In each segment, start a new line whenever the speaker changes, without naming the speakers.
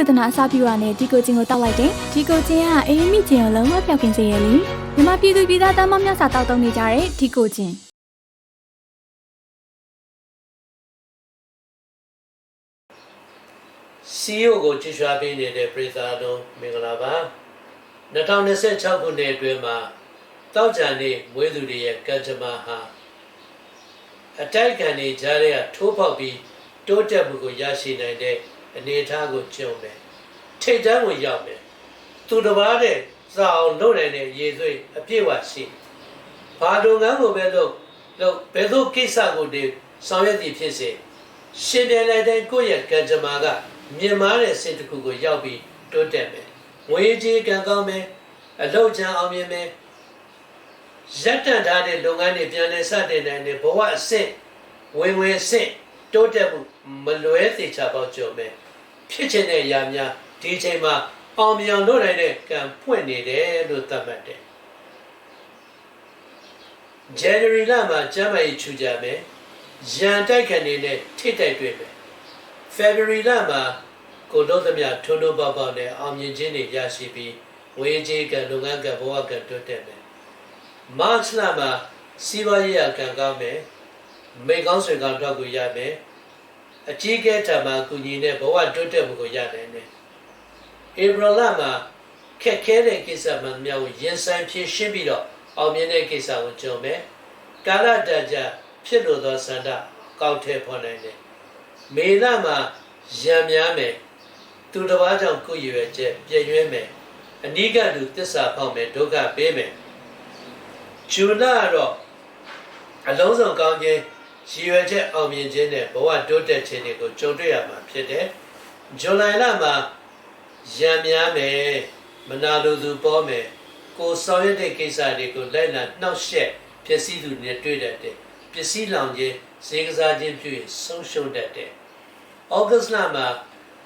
ဝေဒနာအစပြုရနဲ့ဒီကိုချင်းကိုတောက်လိုက်တယ်ဒီကိုချင်းကအေးမိချင်းကိုလုံးဝပျောက်ကင်းစေရလေမြန်မာပြည်သူပြည်သားတမ်းမများစွာတောက်တုံးနေကြတဲ့ဒီကိုချင်း
စီယိုကိုကြည့်ရှုပေးနေတဲ့ပရိသတ်တို့မင်္ဂလာပါ2026ခုနှစ်အတွင်းမှာတောက်ကြံနေမွေးသူတွေရဲ့ကံကြမ္မာဟာအတိုက်ခံနေကြတဲ့ထိုးပေါက်ပြီးတိုးတက်မှုကိုရရှိနိုင်တဲ့အနေအထားကိုကျုံမယ်ထိတ်တန်းကိုရောက်မယ်သူတစ်ပါးတဲ့စာအောင်လုပ်နိုင်တဲ့ရည်သွေးအပြည့်အဝရှိဘာလုပ်ငန်းကိုပဲလုပ်ဘယ်သို့ကိစ္စကိုတည်းဆောင်ရွက်သည်ဖြစ်စေရှင်ပြန်လိုက်တဲ့ကိုယ့်ရဲ့ကံကြမ္မာကမြင်မာတဲ့စိတ်တစ်ခုကိုရောက်ပြီးတိုးတက်မယ်ငွေကြေးကံကောင်းမယ်အလုပ်ချမ်းအောင်မြင်မယ်ရက်တန့်ထားတဲ့လုပ်ငန်းတွေပြန်လည်စတင်နိုင်တဲ့ဘဝအဆင့်ဝင်အဆင့်တိုးတက်မှုမလွဲသေးချပေါက်ကြုံမယ်ဖြစ်ချင်တဲ့အရာများဒီချိန်မှာအောင်မြင်အောင်လုပ်နိုင်တဲ့ကံဖွင့်နေတယ်လို့သတ်မှတ်တယ် January လမှာကျမ်းမာရေးချူကြမယ်ရန်တိုက်ခံနေတဲ့ထိတိုက်တွေ့မယ် February လမှာကိုလို့သမျှထုံထုံပေါက်ပေါက်နဲ့အောင်မြင်ခြင်းတွေရရှိပြီးဝေကြီးကံလုပ်ငန်းကံဘဝကံတိုးတက်မယ် March လမှာစီးပွားရေးကံကောင်းမယ်မိကောင်းဆွေကောင်းတော့ကိုရမယ်အကြီးကဲထမှာကုညီနဲ့ဘဝတိုးတက်မှုကိုရနိုင်တယ် April လမှာခက်ခဲတဲ့ကိစ္စမှန်များကိုရင်ဆိုင်ဖြေရှင်းပြီးတော့အောင်မြင်တဲ့ကိစ္စကိုကြုံမယ်ကာလတန်ကြာဖြစ်လို့သောစန္ဒကောက်ထဲဖော်နိုင်တယ်မေလမှာရံများမယ်သူတစ်ပါးကြောင့်ကိုယ်ရွယ်ချက်ပြည့်ရွဲမယ်အနိကလူသစ္စာဖောက်မယ်ဒုက္ခပေးမယ်ဇူလတော့အလုံးစုံကောင်းခြင်းရည်ရွယ်ချက်အောင်မြင်ခြင်းနဲ့ဘဝတိုးတက်ခြင်းတွေကိုကြုံတွေ့ရမှာဖြစ်တယ်ဇူလိုင်လမှာရံများမယ်မနာလိုသူပေါ်မယ်ကိုဆောင်ရွက်တဲ့ကိစ္စတွေကိုလိုက်လာနှောက်ယှက်ဖြစ်စည်းသူနဲ့တွေ့တတ်တယ်ပစ္စည်းလောင်ခြင်းဈေးကစားခြင်းပြုရင်ဆုံးရှုံးတတ်တယ်ဩဂတ်လမှာ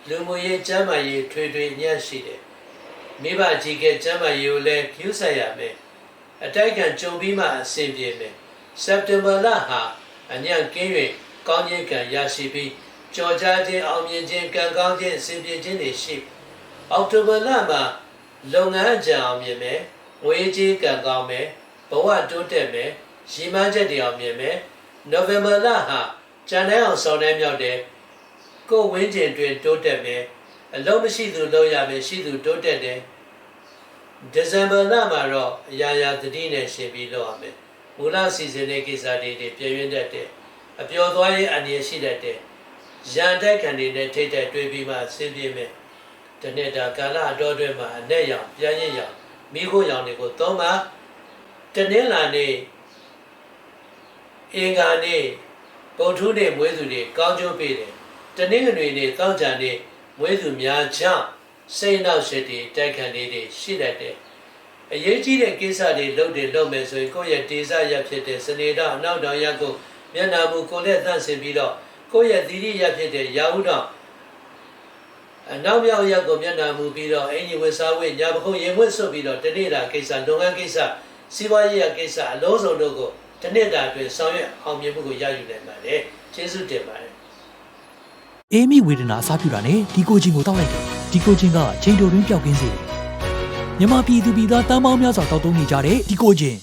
လူမှုရေးကျန်းမာရေးထွေထွေညံ့ရှိတယ်မိဘကြီးကကျန်းမာရေးကိုလည်းကျူးဆက်ရမယ်အတိုက်ခံကြုံပြီးမှအဆင်ပြေမယ်စက်တင်ဘာလဟာအညံ့ကင်း၍ကောင်းခြင်းကံရရှိပြီးကြော်ကြားခြင်းအောင်မြင်ခြင်းကံကောင်းခြင်းအဆင်ပြေခြင်းတွေရှိအောက်တိုဘာလမှာလုပ်ငန်းအကြံအောင်မြင်မယ်ငွေကြေးကံကောင်းမယ်ဘဝတိုးတက်မယ်ရည်မှန်းချက်တွေအောင်မြင်မယ်နိုဝင်ဘာလဟာကျန်တဲ့အောင်ဆောင်တဲ့မြောက်တဲ့ကိုဝင်းကျင်တွင်တိုးတက်မယ်အလုံးမရှိသူလုံးရမယ်ရှိသူတိုးတက်တယ်ဒီဇင်ဘာလမှာတော့အရာရာသတိနဲ့ရှင်ပြီးလုပ်ရမယ်မူလစီစဉ်တဲ့ကိစ္စတွေပြည့်ရင်းတတ်တယ်အပျော်သွားရေးအနေရှိတတ်တယ်ရန်တိုက်ခံတွေနဲ့ထိတ်တိုက်တွေ့ပြီးမှဆင်းပြေမယ်တနေ့တာကာလအတော်အတွင်းမှာအနဲ့ရောင်ပြင်းရင်ရောင်မိခိုးရောင်တွေကိုသုံးပါတနင်္လာနေ့အင်္ဂါနေ့ပုထုနေ့မွေးသူတွေကောင်းကျိုးပေးတယ်တနင်္ဂနွေနေ့တောက်ကြံနေ့မွေးသူများကြောင့်စိတ်နှောက်ယှက်တွေတိုက်ခတ်နေတွေရှိတတ်တယ်အရေးကြီးတဲ့ကိစ္စတွေလုပ်မယ်ဆိုရင်ကိုယ့်ရဲ့ဒေသရပ်ဖြစ်တဲ့စနေတော်အနောက်တောင်ရပ်ကိုမျက်နှာမူကိုလည်းသန့်စင်ပြီးတော့ကိုယ့်ရဲ့သီရိရပ်ဖြစ်တဲ့ရာဟုတော်အနောက်မြောက်ရပ်ကိုမျက်နှာမူပြီးတော့အင်ကြီးဝတ်စားဝတ်ညာပခုံးရင်ဝတ်ဆွပြီးတော့တနေ့တာကိစ္စလုပ်ငန်းကိစ္စစီးပွားရေးကိစ္စအလုံးစုံတို့ကိုတနေ့တာအတွင်းဆောင်ရွက်အောင်မြင်မှုကိုရယူနိုင်ပါတယ်ကျေးဇူးတင်ပါတယ်
အေးမိဝေဒနာအစပြုတာနဲ့ဒီကိုချင်းကိုတောက်လိုက်တယ်ဒီကိုချင်းကချိန်တိုတွင်းပျောက်ကင်းစေတယ်မြန်မာပြည်သူပြည်သားတမ်းပေါင်းများစွာတောက်တုံးနေကြတဲ့ဒီကိုချင်း